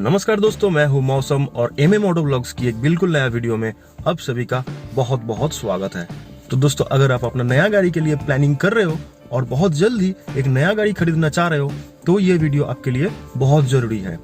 नमस्कार दोस्तों, मैं हूं मौसम और MM ऑटो व्लॉग्स की एक बिल्कुल नया वीडियो में आप सभी का बहुत बहुत स्वागत है। तो दोस्तों, अगर आप अपना नया गाड़ी के लिए प्लानिंग कर रहे हो और बहुत जल्द ही एक नया गाड़ी खरीदना चाह रहे हो तो ये वीडियो आपके लिए बहुत जरूरी है,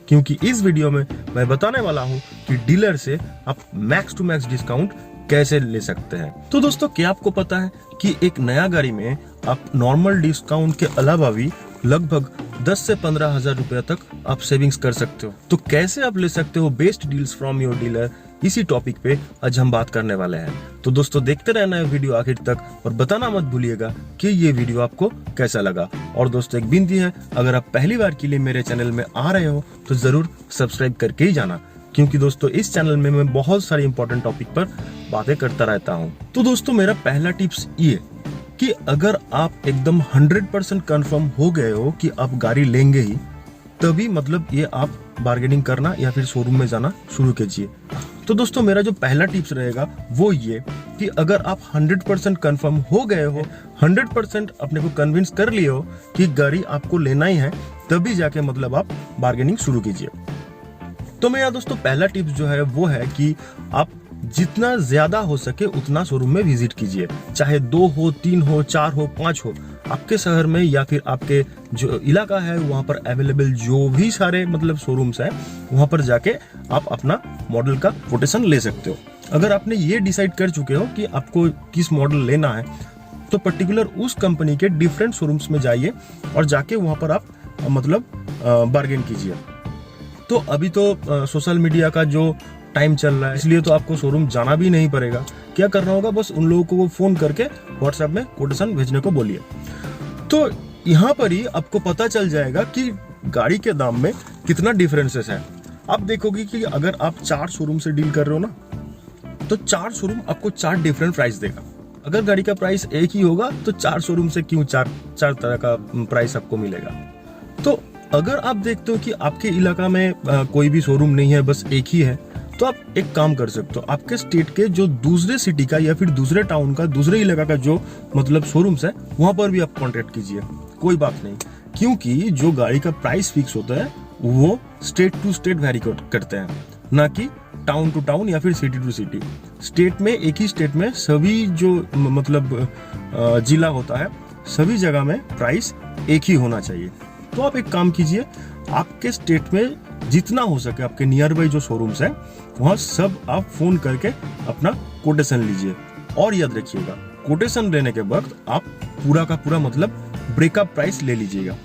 क्योंकि इस वीडियो में मैं बताने वाला हूँ कि डीलर से आप मैक्स टू मैक्स डिस्काउंट कैसे ले सकते हैं। तो दोस्तों, क्या आपको पता है कि एक नया गाड़ी में आप नॉर्मल डिस्काउंट के अलावा भी लगभग 10 से 15 हजार रुपया तक आप सेविंग्स कर सकते हो। तो कैसे आप ले सकते हो best deals from your dealer, इसी टॉपिक पे आज हम बात करने वाले हैं। तो दोस्तों, देखते रहना है वीडियो आखिर तक और बताना मत भूलिएगा कि ये वीडियो आपको कैसा लगा। और दोस्तों, एक विनती है, अगर आप पहली बार के लिए मेरे चैनल में आ रहे हो तो जरूर सब्सक्राइब करके ही जाना, क्योंकि दोस्तों इस चैनल में मैं बहुत सारे इंपॉर्टेंट टॉपिक पर बातें करता रहता हूँ। तो दोस्तों, मेरा पहला टिप्स ये कि अगर आप एकदम 100% कंफर्म हो गए हो कि आप गाड़ी लेंगे ही, तभी मतलब ये आप बार्गेनिंग करना या फिर शोरूम में जाना शुरू कीजिए। तो दोस्तों, मेरा जो पहला टिप्स रहेगा वो ये कि अगर आप 100% कंफर्म हो गए हो, 100% अपने को कन्विंस कर लिए हो कि गाड़ी आपको लेना ही है, तभी जाके मतलब आप बार्गेनिंग शुरू कीजिए। तो मेरा दोस्तों पहला टिप्स जो है वो है कि आप जितना ज्यादा हो सके उतना शोरूम में विजिट कीजिए, चाहे 2 हो, 3 हो, 4 हो, 5 हो। आपके शहर में या फिर आपके जो इलाका है वहां पर अवेलेबल जो भी सारे मतलब शोरूम्स है, वहां पर जाके आप अपना मॉडल का कोटेशन ले सकते हो। अगर आपने ये डिसाइड कर चुके हो कि आपको किस मॉडल लेना है, तो पर्टिकुलर उस कंपनी के डिफरेंट शोरूम्स में जाइए और जाके वहां पर आप मतलब बार्गेन कीजिए। तो अभी तो सोशल मीडिया का जो टाइम चल रहा है, इसलिए तो आपको शोरूम जाना भी नहीं पड़ेगा। क्या करना होगा, बस उन लोगों को फोन करके व्हाट्सएप में कोटेशन भेजने को बोलिए। तो यहाँ पर ही आपको पता चल जाएगा कि गाड़ी के दाम में कितना डिफरेंसेस है। आप देखोगे कि अगर आप 4 शोरूम से डील कर रहे हो ना, तो 4 शोरूम आपको 4 डिफरेंट प्राइस देगा। अगर गाड़ी का प्राइस एक ही होगा तो 4 शोरूम से क्यों 4 तरह का प्राइस आपको मिलेगा। तो अगर आप देखते हो कि आपके इलाका में कोई भी शोरूम नहीं है, बस एक ही है, तो आप एक काम कर सकते हो, आपके स्टेट के जो दूसरे सिटी का या फिर दूसरे टाउन का, दूसरे इलाका का जो मतलब शोरूम्स है, वहां पर भी आप कांटेक्ट कीजिए, कोई बात नहीं। क्योंकि जो गाड़ी का प्राइस फिक्स होता है वो स्टेट टू स्टेट वेरी करते हैं, ना कि टाउन टू टाउन या फिर सिटी टू सिटी। स्टेट में, एक ही स्टेट में सभी जो मतलब जिला होता है, सभी जगह में प्राइस एक ही होना चाहिए। तो आप एक काम कीजिए, आपके स्टेट में जितना हो सके आपके नियर बाई जो शोरूम्स है, वहां सब आप फोन करके अपना कोटेशन लीजिए। और याद रखिएगा, कोटेशन लेने के वक्त आप पूरा का पूरा मतलब ब्रेकअप प्राइस ले लीजिएगा,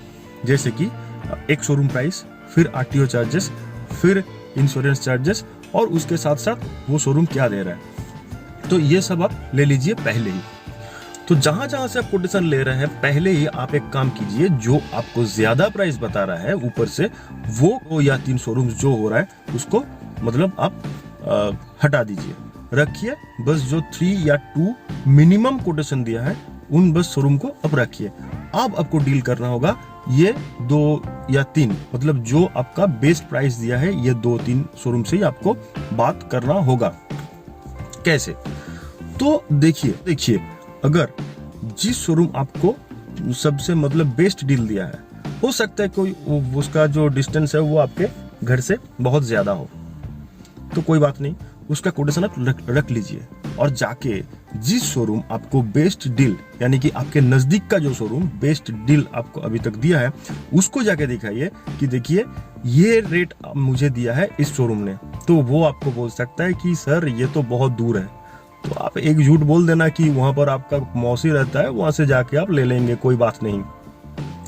जैसे कि एक शोरूम प्राइस, फिर RTO चार्जेस, फिर इंश्योरेंस चार्जेस, और उसके साथ साथ वो शोरूम क्या दे रहा है। तो ये सब आप ले लीजिए पहले ही। तो जहां जहां से आप कोटेशन ले रहे हैं, पहले ही आप एक काम कीजिए, जो आपको ज्यादा प्राइस बता रहा है ऊपर से, वो 2 या 3 शोरूम जो हो रहा है उसको मतलब आप हटा दीजिए, रखिए। बस जो 3 या 2 मिनिमम कोटेशन दिया है, उन बस शोरूम को अब रखिए। अब आपको डील करना होगा ये 2 या 3 मतलब जो आपका बेस्ट प्राइस दिया है, ये 2-3 शोरूम से ही आपको बात करना होगा। कैसे? तो देखिए, अगर जिस शोरूम आपको सबसे मतलब बेस्ट डील दिया है, हो सकता है कोई उसका जो डिस्टेंस है वो आपके घर से बहुत ज्यादा हो, तो कोई बात नहीं, उसका कोटेशन आप रख लीजिए और जाके जिस शोरूम आपको बेस्ट डील, यानी कि आपके नजदीक का जो शोरूम बेस्ट डील आपको अभी तक दिया है, उसको जाके दिखाइए कि देखिए ये रेट मुझे दिया है इस शोरूम ने। तो वो आपको बोल सकता है कि सर ये तो बहुत दूर है, तो आप एक झूठ बोल देना कि वहां पर आपका मौसी रहता है, वहां से जाके आप ले लेंगे, कोई बात नहीं।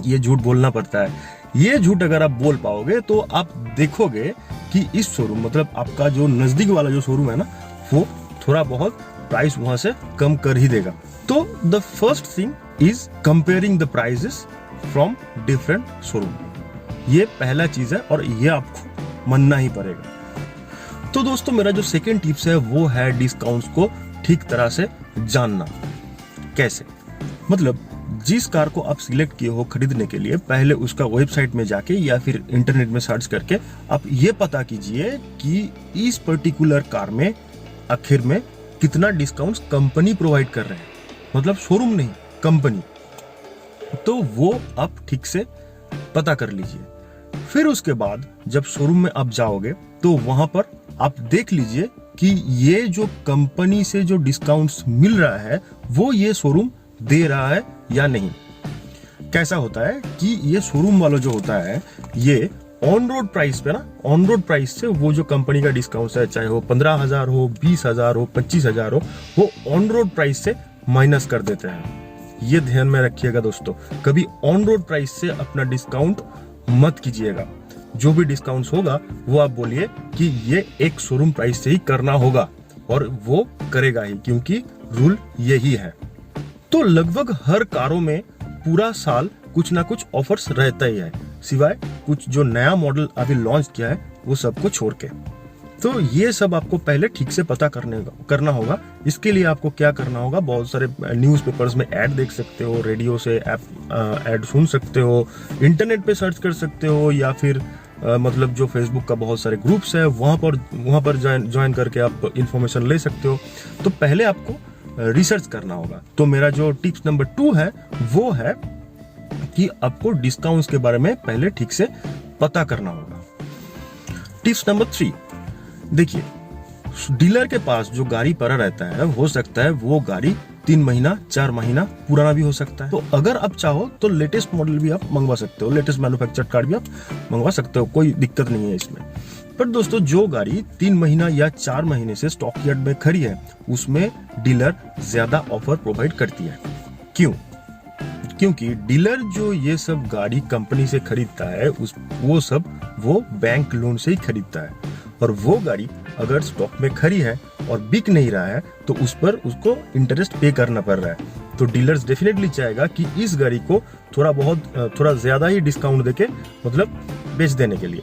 ये झूठ बोलना पड़ता है। ये झूठ अगर आप बोल पाओगे तो आप देखोगे कि इस शोरूम मतलब आपका जो नजदीक वाला जो शोरूम है ना, वो थोड़ा बहुत प्राइस वहां से कम कर ही देगा। तो the first thing is comparing the prices from different showroom. ये पहला चीज है और ये आपको मानना ही पड़ेगा। तो दोस्तों, मेरा जो सेकेंड टिप्स है वो है डिस्काउंट्स को ठीक तरह से जानना। कैसे? मतलब जिस कार को आप सिलेक्ट किए हो खरीदने के लिए, पहले उसका वेबसाइट में जाके या फिर इंटरनेट में सर्च करके आप ये पता कीजिए कि इस पर्टिकुलर कार में आखिर में कितना डिस्काउंट्स कंपनी प्रोवाइड कर रहे हैं, मतलब शोरूम नहीं, कंपनी। तो वो आप ठीक से पता कर लीजिए। फिर उसके बाद जब शोरूम में आप जाओगे तो वहां पर आप देख लीजिए कि ये जो कंपनी से जो डिस्काउंट्स मिल रहा है वो ये शोरूम दे रहा है या नहीं। कैसा होता है कि ये शोरूम वाला जो होता है ये ऑन रोड प्राइस पे ना, ऑन रोड प्राइस से वो जो कंपनी का डिस्काउंट है, चाहे वो 15,000 हो, 20,000 हो, 25,000 हो, वो ऑन रोड प्राइस से माइनस कर देते हैं। ये ध्यान में रखिएगा दोस्तों, कभी ऑन रोड प्राइस से अपना डिस्काउंट मत कीजिएगा। जो भी डिस्काउंट होगा वो आप बोलिए कि ये एक शोरूम प्राइस से ही करना होगा, और वो करेगा ही, क्योंकि रूल यही है। तो लगभग हर कारों में पूरा साल कुछ ना कुछ ऑफर्स रहता ही है, सिवाय कुछ जो नया मॉडल अभी लॉन्च किया है वो सबको छोड़ के। तो ये सब आपको पहले ठीक से पता करना होगा। इसके लिए आपको क्या करना होगा, बहुत सारे न्यूज़पेपर्स में ऐड देख सकते हो, रेडियो से ऐड सुन सकते हो, इंटरनेट पे सर्च कर सकते हो, या फिर मतलब जो फेसबुक का बहुत सारे ग्रुप्स है वहां पर ज्वाइन करके आप इंफॉर्मेशन ले सकते हो। तो पहले आपको रिसर्च करना होगा। तो मेरा जो टिप्स नंबर 2 है वो है कि आपको डिस्काउंट्स के बारे में पहले ठीक से पता करना होगा। टिप्स नंबर 3, देखिए डीलर के पास जो गाड़ी पड़ा रहता है, हो सकता है वो गाड़ी 3 महीना 4 महीना पुराना भी हो सकता है। तो अगर आप चाहो तो लेटेस्ट मॉडल भी आप मंगवा सकते हो, लेटेस्ट मैन्युफैक्चर कार्ड भी आप मंगवा सकते हो, कोई दिक्कत नहीं है इसमें। पर दोस्तों जो गाड़ी 3 महीना या 4 महीने से स्टॉक यार्ड में खड़ी है उसमें डीलर ज्यादा ऑफर प्रोवाइड करती है। क्यों? क्योंकि डीलर जो ये सब गाड़ी कंपनी से खरीदता है वो बैंक लोन से ही खरीदता है, और वो गाड़ी अगर स्टॉक में खड़ी है और बिक नहीं रहा है तो उस पर उसको इंटरेस्ट पे करना पड़ रहा है। तो डीलर्स डेफिनेटली चाहेगा कि इस गाड़ी को थोड़ा ज्यादा ही डिस्काउंट देके मतलब बेच देने के लिए।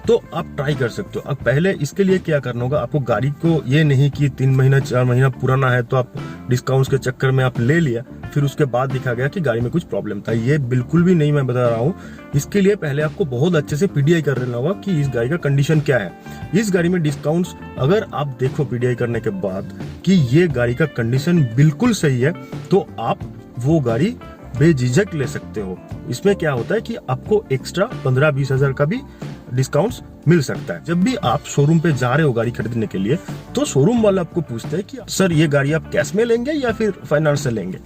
तो आप ट्राई कर सकते हो। अब पहले इसके लिए क्या करना होगा, आपको गाड़ी को ये नहीं कि 3 महीना 4 महीना पुराना है तो आप डिस्काउंट के चक्कर में आप ले लिया, फिर उसके बाद दिखा गया कि गाड़ी में कुछ प्रॉब्लम था। ये बिल्कुल भी नहीं मैं बता रहा हूँ। इसके लिए पहले आपको बहुत अच्छे से पीडीआई कर लेना होगा कि इस गाड़ी का कंडीशन क्या है। इस गाड़ी में डिस्काउंट्स अगर आप देखो पीडीआई करने के बाद कि ये गाड़ी का कंडीशन बिल्कुल सही है तो आप वो गाड़ी बेझिझक ले सकते हो। इसमें क्या होता है कि आपको एक्स्ट्रा 15-20 हजार का भी डिस्काउंट्स मिल सकता है। जब भी आप शोरूम पे जा रहे हो गाड़ी खरीदने के लिए तो शोरूम वाला आपको पूछता है कि सर ये गाड़ी आप कैश में लेंगे या फिर फाइनेंस से लेंगे।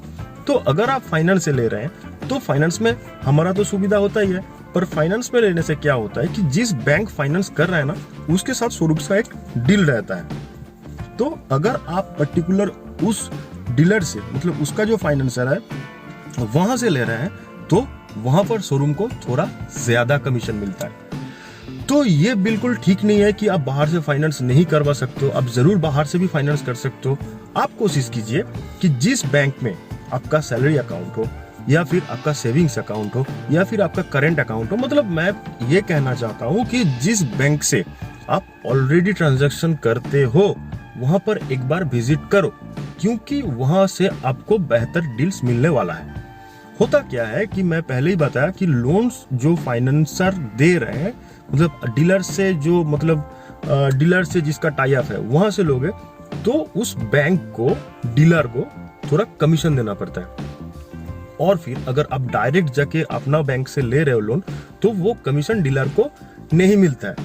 तो अगर आप फाइनेंस से ले रहे हैं तो फाइनेंस में हमारा तो सुविधा होता ही है, पर फाइनेंस में लेने से क्या होता है कि जिस बैंक फाइनेंस कर रहा है ना उसके साथ शोरूम का एक डील रहता है। तो अगर आप पर्टिकुलर उस डीलर से मतलब उसका जो फाइनेंसर है वहां से ले रहे हैं तो वहां पर शोरूम को थोड़ा ज्यादा कमीशन मिलता है। तो ये बिल्कुल ठीक नहीं है कि आप बाहर से फाइनेंस नहीं करवा सकते हो। आप जरूर बाहर से भी फाइनेंस कर सकते हो। आप कोशिश कीजिए कि जिस बैंक में आपका सैलरी अकाउंट हो या फिर आपका सेविंग्स अकाउंट हो या फिर आपका करंट अकाउंट हो, मतलब मैं ये कहना चाहता हूँ कि जिस बैंक से आप ऑलरेडी ट्रांजैक्शन करते हो वहां पर एक बार विजिट करो, क्योंकि वहां से आपको बेहतर डील्स मिलने वाला है। होता क्या है कि मैं पहले ही बताया कि लोन्स जो फाइनेंसर दे रहे हैं मतलब डीलर से जो मतलब डीलर से जिसका टाई अप है वहां से लोगे तो उस बैंक को डीलर को थोड़ा कमीशन देना पड़ता है। और फिर अगर आप डायरेक्ट जाके अपना बैंक से ले रहे हो लोन तो वो कमीशन डीलर को नहीं मिलता है,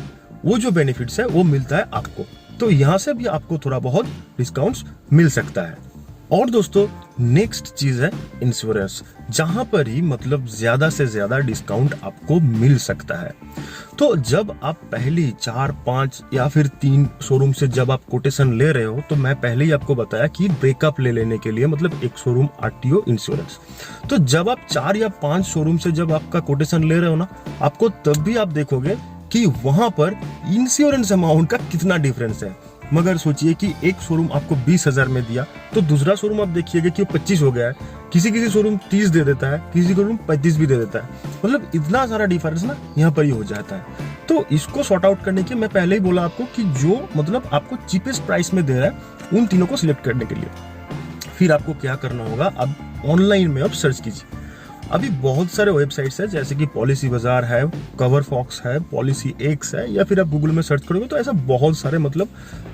वो जो बेनिफिट्स है वो मिलता है आपको। तो यहाँ से भी आपको थोड़ा बहुत डिस्काउंट्स मिल सकता है। और दोस्तों नेक्स्ट चीज है इंश्योरेंस, जहां पर ही मतलब ज्यादा से ज्यादा डिस्काउंट आपको मिल सकता है। तो जब आप पहली 4, 5 या फिर 3 शोरूम से जब आप कोटेशन ले रहे हो तो मैं पहले ही आपको बताया कि ब्रेकअप ले लेने के लिए मतलब एक शोरूम आरटीओ इंश्योरेंस। तो जब आप 4 या 5 शोरूम से जब आपका कोटेशन ले रहे हो ना, आपको तब भी आप देखोगे कि वहां पर इंश्योरेंस अमाउंट का कितना डिफरेंस है। मगर सोचिए कि एक शोरूम आपको 20,000 में दिया तो दूसरा शोरूम आप देखिएगा कि 25 हो गया है, किसी शोरूम 30 दे देता है, किसी शोरूम 35 भी दे देता है। मतलब इतना सारा डिफरेंस ना यहाँ पर ही हो जाता है। तो इसको सॉर्ट आउट करने के मैं पहले ही बोला आपको कि जो मतलब आपको चीपेस्ट प्राइस में दे रहा है उन तीनों को सिलेक्ट करने के लिए फिर आपको क्या करना होगा, अब ऑनलाइन में आप सर्च कीजिए। अभी बहुत सारे वेबसाइट्स है जैसे कि पॉलिसी बाजार है, कवर फॉक्स है, पॉलिसी एक्स है, या फिर आप गूगल में सर्च करोगे तो ऐसा बहुत सारे मतलब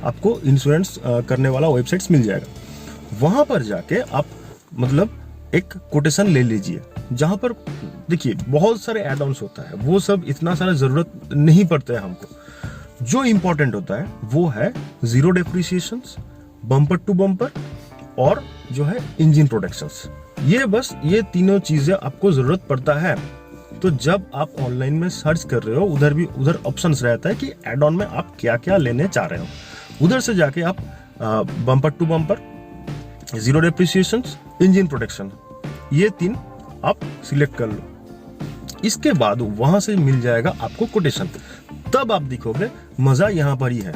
आपको इंश्योरेंस करने वाला वेबसाइट्स मिल जाएगा। वहां पर जाके आप मतलब एक कोटेशन ले लीजिए। जहां पर देखिए बहुत सारे एड ऑन्स होता है, वो सब इतना सारा जरूरत नहीं पड़ता है हमको। जो इंपॉर्टेंट होता है वो है zero depreciation, bumper to bumper और जो है इंजन प्रोटेक्शंस। ये तीनों चीजें आपको जरूरत पड़ता है। तो जब आप ऑनलाइन में सर्च कर रहे हो, उधर ऑप्शंस रहता है कि एड ऑन में आप क्या क्या लेने चाह रहे हो। उधर से जाके आप bumper to bumper, zero depreciation, engine protection, ये 3 आप सिलेक्ट कर लो। इसके बाद वहां से मिल जाएगा आपको कोटेशन। तब आप देखोगे मजा यहाँ पर ही है,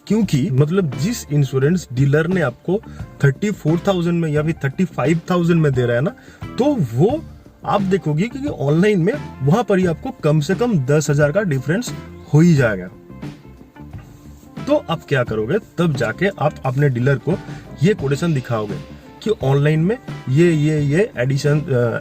क्योंकि मतलब जिस इंश्योरेंस डीलर ने आपको 34,000 में या फिर 35,000 में दे रहा है ना, तो वो आप देखोगे कि ऑनलाइन में वहां पर ही आपको कम से कम 10,000 का डिफरेंस हो ही जाएगा। तो आप क्या करोगे, तब जाके आप अपने डीलर को ये कोटेशन दिखाओगे कि ऑनलाइन में ये एडिशन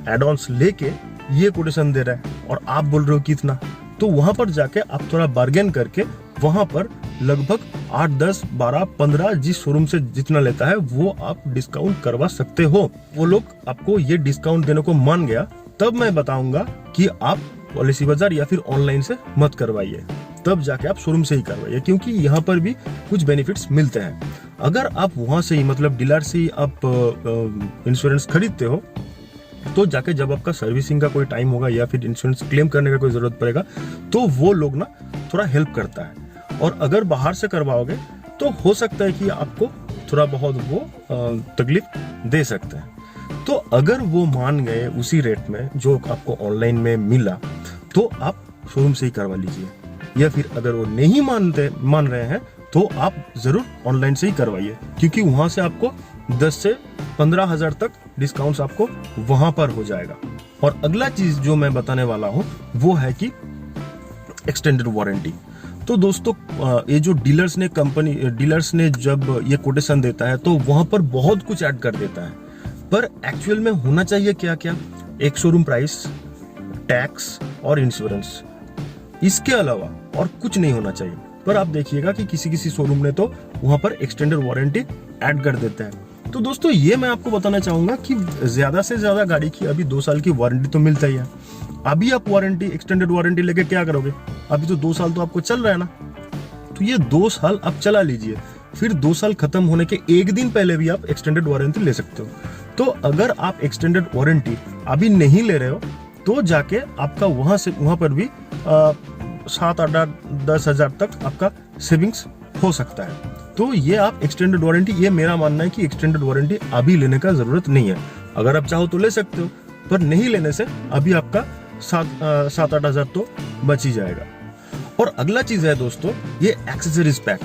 एड ऑन्स लेके ये कोटेशन दे रहा है और आप बोल रहे हो कितना। तो वहां पर जाके आप थोड़ा बार्गेन करके वहां पर लगभग 8, 10, 12, 15 जिस शोरूम से जितना लेता है वो आप डिस्काउंट करवा सकते हो। वो लोग आपको ये डिस्काउंट देने को मान गया, तब मैं बताऊंगा कि आप पॉलिसी बाजार या फिर ऑनलाइन से मत करवाइए, तब जाके आप शोरूम से ही करवाइए, क्योंकि यहाँ पर भी कुछ बेनिफिट्स मिलते हैं। अगर आप वहां से ही मतलब डीलर से ही आप इंश्योरेंस खरीदते हो, तो जाके जब आपका सर्विसिंग का कोई टाइम होगा या फिर इंश्योरेंस क्लेम करने का कोई जरूरत पड़ेगा, तो वो लोग ना थोड़ा हेल्प करता है। और अगर बाहर से करवाओगे तो हो सकता है कि आपको थोड़ा बहुत वो तकलीफ दे सकते हैं। तो अगर वो मान गए उसी रेट में जो आपको ऑनलाइन में मिला, तो आप शोरूम से ही करवा लीजिए। या फिर अगर वो नहीं मान रहे हैं तो आप जरूर ऑनलाइन से ही करवाइए, क्योंकि वहां से आपको 10 से 15,000 तक डिस्काउंट आपको वहां पर हो जाएगा। और अगला चीज जो मैं बताने वाला हूं वो है कि एक्सटेंडेड वारंटी। तो दोस्तों ये जो डीलर्स ने जब ये कोटेशन देता है तो वहां पर बहुत कुछ ऐड कर देता है, पर एक्चुअल में होना चाहिए क्या क्या, एक शोरूम प्राइस, टैक्स और इंश्योरेंस, इसके अलावा और कुछ नहीं होना चाहिए। पर आप देखिएगा कि किसी शोरूम ने तो वहां पर एक्सटेंडेड वारंटी ऐड कर देता है। तो दोस्तों ये मैं आपको बताना चाहूंगा कि ज्यादा से ज्यादा गाड़ी की अभी 2 साल की वारंटी तो मिलता ही है। अभी आप एक्सटेंडेड वारंटी लेके क्या करोगे, अभी तो 2 साल तो आपको चल रहा है ना, तो ये 2 साल आप चला लीजिए, फिर 2 साल खत्म होने के 1 दिन पहले भी आप एक्सटेंडेड वारंटी ले सकते हो। तो अगर आप एक्सटेंडेड वारंटी अभी नहीं ले रहे हो, तो जाके आपका वहां पर भी 7, 8, 10,000 तक आपका सेविंग्स हो सकता है। तो ये आप एक्सटेंडेड वारंटी, ये मेरा मानना है कि एक्सटेंडेड वारंटी अभी लेने का जरूरत नहीं है। अगर आप चाहो तो ले सकते हो, पर नहीं लेने से अभी आपका 7-8 हजार तो बच ही जाएगा। और अगला चीज है दोस्तों, ये एक्सेसरीज पैक।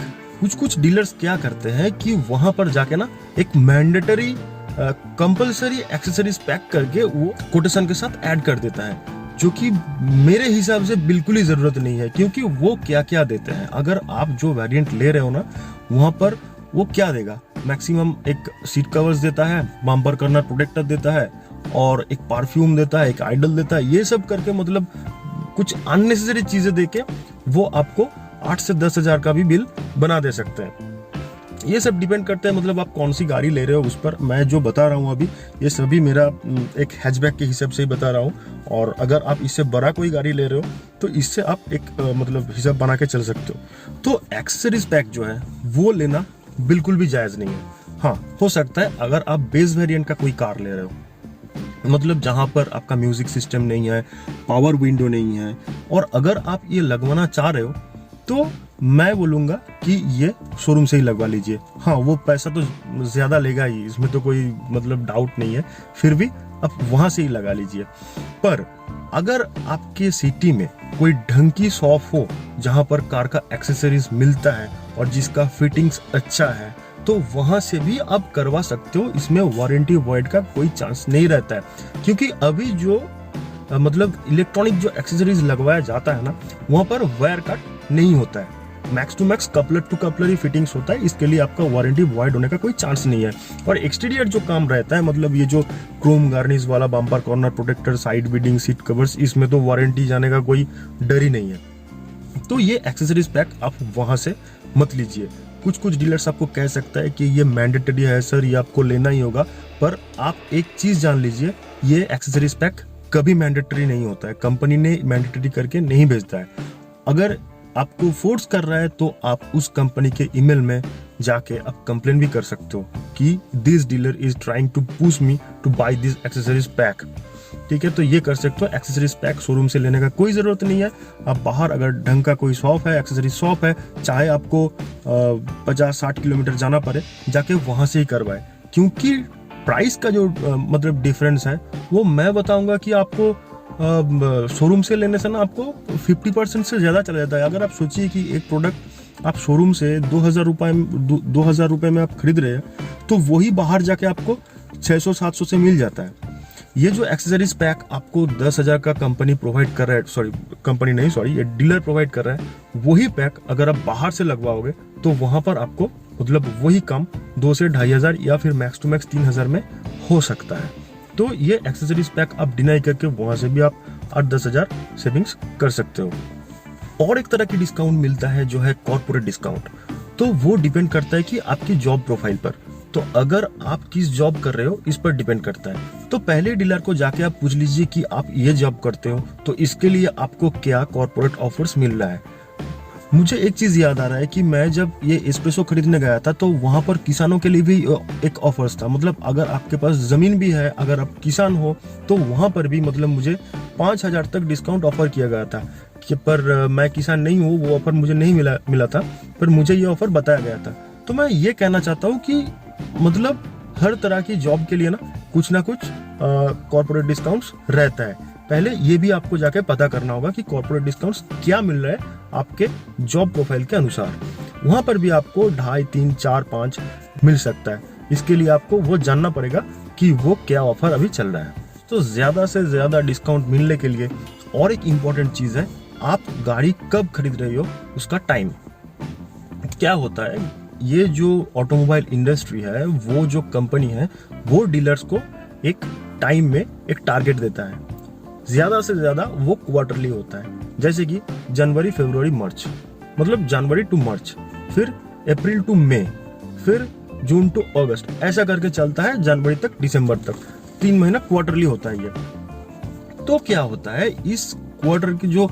कुछ डीलर्स क्या करते हैं कि वहां पर जाके ना एक मैंडेटरी कंपलसरी एक्सेसरीज पैक करके वो कोटेशन के साथ ऐड कर देता है, जो कि मेरे हिसाब से बिल्कुल ही जरूरत नहीं है। क्योंकि वो क्या क्या देते हैं, अगर आप जो वेरिएंट ले रहे हो ना, वहां पर वो क्या देगा, मैक्सिमम एक सीट कवर्स देता है, बम्पर कर्नर प्रोटेक्टर देता है, और एक परफ्यूम देता है, एक आइडल देता है। ये सब करके मतलब कुछ अननेसेसरी चीजें देके वो आपको 8 से 10,000 का भी बिल बना दे सकते हैं। ये सब डिपेंड करता है मतलब आप कौन सी गाड़ी ले रहे हो उस पर। मैं जो बता रहा हूँ अभी, ये सभी मेरा एक हैचबैक के हिसाब से ही बता रहा हूँ। और अगर आप इससे बड़ा कोई गाड़ी ले रहे हो तो इससे आप एक मतलब हिसाब बना के चल सकते हो। तो एक्सेसरीज पैक जो है वो लेना बिल्कुल भी जायज नहीं है। हाँ, हो सकता है अगर आप बेस वेरिएंट का कोई कार ले रहे हो, मतलब जहां पर आपका म्यूजिक सिस्टम नहीं है, पावर विंडो नहीं है, और अगर आप ये लगवाना चाह रहे हो, तो मैं बोलूंगा कि ये शोरूम से ही लगवा लीजिए। हाँ, वो पैसा तो ज्यादा लेगा ही, इसमें तो कोई मतलब डाउट नहीं है, फिर भी आप वहां से ही लगा लीजिए। पर अगर आपके सिटी में कोई ढंग की शॉप हो जहां पर कार का एक्सेसरीज मिलता है और जिसका फिटिंग्स अच्छा है, तो वहां से भी आप करवा सकते हो। इसमें वारंटी वॉइड का कोई चांस नहीं रहता है, क्योंकि अभी जो मतलब इलेक्ट्रॉनिक जो एक्सेसरीज लगवाया जाता है ना, वहां पर वायर कट नहीं होता है, max to max coupler to coupler ही फिटिंग्स होता है। इसके लिए आपका वारंटी वॉइड होने का कोई चांस नहीं है। और एक्सटीरियर जो काम रहता है, मतलब ये जो क्रोम गार्निश वाला bumper corner protector, side beading, seat covers, इसमें तो वारंटी जाने का कोई डर ही नहीं है। तो ये एक्सेसरीज पैक आप वहां से मत लीजिए। कुछ डीलर्स आपको कह सकता है कि ये मैंडेटरी है सर, ये आपको लेना ही होगा, पर आप एक चीज जान लीजिए, ये एक्सेसरीज पैक कभी मैंडेटरी नहीं होता है, कंपनी ने मैंडेटरी करके नहीं भेजता है। अगर आपको फोर्स कर रहा है तो आप उस कंपनी के ईमेल में जाके आप कंप्लेन भी कर सकते हो कि this dealer is trying to push me to buy this accessories pack. ठीक है, तो ये कर सकते हो। एक्सेसरीज पैक शोरूम से लेने का कोई ज़रूरत नहीं है। आप बाहर अगर ढंग का कोई शॉप है, एक्सेसरीज शॉप है, चाहे आपको 50-60 किलोमीटर जाना पड़े, जाके वहाँ से ही करवाए। क्योंकि प्राइस का जो मतलब डिफरेंस है वो मैं बताऊंगा कि आपको शोरूम से लेने से ना आपको 50% से ज़्यादा चला जाता है। अगर आप सोचिए कि एक प्रोडक्ट आप शोरूम से 2000 रुपये में आप खरीद रहे हैं, तो वही बाहर जाके आपको 600-700 से मिल जाता है। ये जो एक्सेसरीज पैक आपको 10,000 का कंपनी प्रोवाइड कर रहा है, ये डीलर प्रोवाइड कर रहा है, वही पैक अगर आप बाहर से लगवाओगे तो वहां पर आपको मतलब वही काम 2 से 2,500 या फिर मैक्स टू मैक्स 3,000 में हो सकता है। तो ये एक्सेसरीज पैक आप डिनाई करके वहां से भी आप 8-10 हजार सेविंग्स कर सकते हो। और एक तरह की डिस्काउंट मिलता है जो है कॉर्पोरेट डिस्काउंट। तो वो डिपेंड करता है कि आपकी जॉब प्रोफाइल पर। तो अगर आप किस जॉब कर रहे हो इस पर डिपेंड करता है। तो पहले डीलर को जाके आप पूछ लीजिए कि आप ये जॉब करते हो तो इसके लिए आपको क्या कॉर्पोरेट ऑफर्स मिल रहा है। मुझे एक चीज याद आ रहा है कि मैं जब ये एस्प्रेसो खरीदने गया था तो वहां पर किसानों के लिए भी एक ऑफर्स था। मतलब अगर आपके पास जमीन भी है, अगर आप किसान हो, तो वहां पर भी मतलब मुझे 5,000 तक डिस्काउंट ऑफर किया गया था। पर मैं किसान नहीं हूँ, वो ऑफर मुझे नहीं मिला था, पर मुझे ये ऑफर बताया गया था। तो मैं ये कहना चाहता हूँ कि मतलब हर तरह की जॉब के लिए ना कुछ कॉर्पोरेट डिस्काउंट्स रहता है। पहले ये भी आपको जाके पता करना होगा कि कॉर्पोरेट डिस्काउंट्स क्या मिल रहा है आपके जॉब प्रोफाइल के अनुसार। वहां पर भी आपको 2.5, 3, 4, 5 मिल सकता है। इसके लिए आपको वो जानना पड़ेगा कि वो क्या ऑफर अभी चल रहा है। तो ज्यादा से ज्यादा डिस्काउंट मिलने के लिए और एक इम्पोर्टेंट चीज है, आप गाड़ी कब खरीद रहे हो उसका टाइम। क्या होता है, ये जो ऑटोमोबाइल इंडस्ट्री है, वो जो कंपनी है, वो डीलर्स को एक टाइम में एक टारगेट देता है। ज्यादा से ज्यादा वो क्वार्टरली होता है, जैसे कि जनवरी, फरवरी, मार्च, मतलब जनवरी टू मार्च, फिर अप्रैल टू मई, फिर जून टू अगस्त, ऐसा करके चलता है जनवरी तक, दिसंबर तक। 3 महीना क्वार्टरली होता है ये। तो क्या होता है, इस क्वार्टर की जो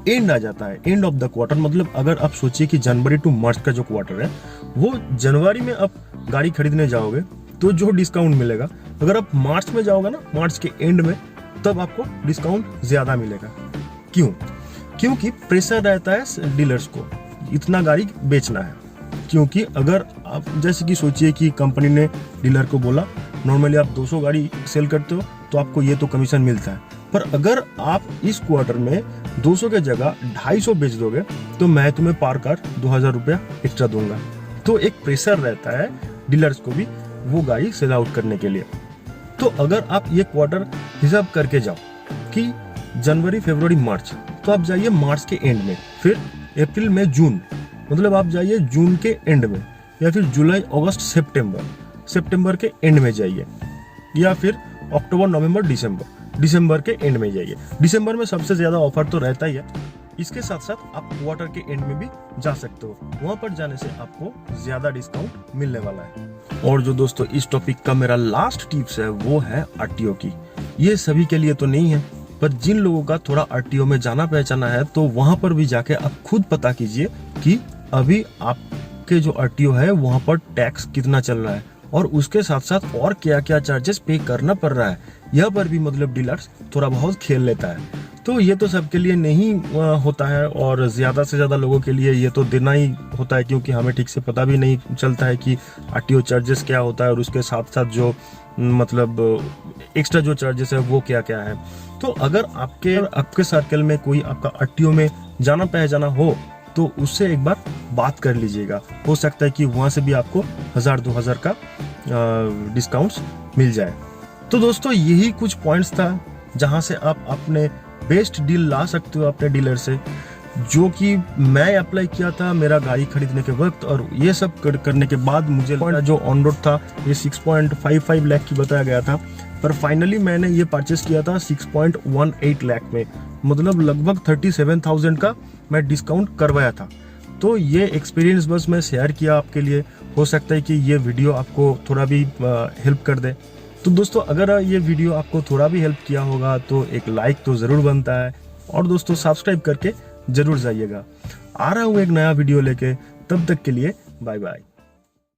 एंड आ जाता है, एंड ऑफ द क्वार्टर, मतलब अगर आप सोचिए कि जनवरी टू मार्च का जो क्वार्टर है, वो जनवरी में आप गाड़ी खरीदने जाओगे तो जो डिस्काउंट मिलेगा, अगर आप मार्च में जाओगे ना, मार्च के एंड में, तब आपको डिस्काउंट ज्यादा मिलेगा। क्यों? क्योंकि प्रेशर रहता है डीलर्स को, इतना गाड़ी बेचना है। क्योंकि अगर आप जैसे कि सोचिए कि कंपनी ने डीलर को बोला नॉर्मली आप 200 गाड़ी सेल करते हो तो आपको ये तो कमीशन मिलता है, पर अगर आप इस क्वार्टर में 200 के जगह 250 बेच दोगे तो मैं तुम्हें पार कर 2,000 रुपया एक्स्ट्रा दूंगा। तो एक प्रेशर रहता है डीलर्स को भी वो गाड़ी सेल आउट करने के लिए। तो अगर आप ये क्वार्टर हिसाब करके जाओ कि जनवरी, फरवरी, मार्च, तो आप जाइए मार्च के एंड में, फिर अप्रैल में जून, मतलब आप जाइए जून के एंड में, या फिर जुलाई, अगस्त, सितंबर के एंड में जाइए, या फिर अक्टूबर, नवंबर, दिसंबर के एंड में जाइए। दिसंबर में सबसे ज्यादा ऑफर तो रहता ही है। इसके साथ साथ आप क्वार्टर के एंड में भी जा सकते हो, वहां पर जाने से आपको ज्यादा डिस्काउंट मिलने वाला है। और जो दोस्तों इस टॉपिक का मेरा लास्ट टिप्स है वो है आरटीओ की। ये सभी के लिए तो नहीं है, पर जिन लोगों का थोड़ा आरटीओ में जाना पहचाना है तो वहां पर भी जाके आप खुद पता कीजिए कि अभी आपके जो आरटीओ है वहां पर टैक्स कितना चल रहा है और उसके साथ साथ और क्या क्या चार्जेस पे करना पड़ रहा है। यह पर भी मतलब डीलर्स थोड़ा बहुत खेल लेता है। तो ये तो सबके लिए नहीं होता है और ज्यादा से ज्यादा लोगों के लिए ये तो देना ही होता है, क्योंकि हमें ठीक से पता भी नहीं चलता है कि आरटीओ चार्जेस क्या होता है और उसके साथ साथ जो मतलब एक्स्ट्रा जो चार्जेस है वो क्या क्या है। तो अगर आपके सर्कल में कोई आपका आरटीओ में जाना पहचाना हो तो उससे एक बार बात कर लीजिएगा। हो सकता है कि वहां से भी आपको 1,000-2,000 का डिस्काउंट्स मिल जाए। तो दोस्तों यही कुछ पॉइंट्स था जहां से आप अपने बेस्ट डील ला सकते हो अपने डीलर से, जो कि मैं अप्लाई किया था मेरा गाड़ी खरीदने के वक्त। और ये सब करने के बाद मुझे जो ऑन रोड था ये 6.55 लाख की बताया गया था, पर फाइनली मैंने ये परचेस किया था 6.18 लाख में, मतलब लगभग 37,000 का मैं डिस्काउंट करवाया था। तो ये एक्सपीरियंस बस मैं शेयर किया आपके लिए। हो सकता है कि ये वीडियो आपको थोड़ा भी हेल्प कर दे। तो दोस्तों अगर ये वीडियो आपको थोड़ा भी हेल्प किया होगा तो एक लाइक तो जरूर बनता है, और दोस्तों सब्सक्राइब करके जरूर जाइएगा। आ रहा हूँ एक नया वीडियो लेके, तब तक के लिए बाय बाय।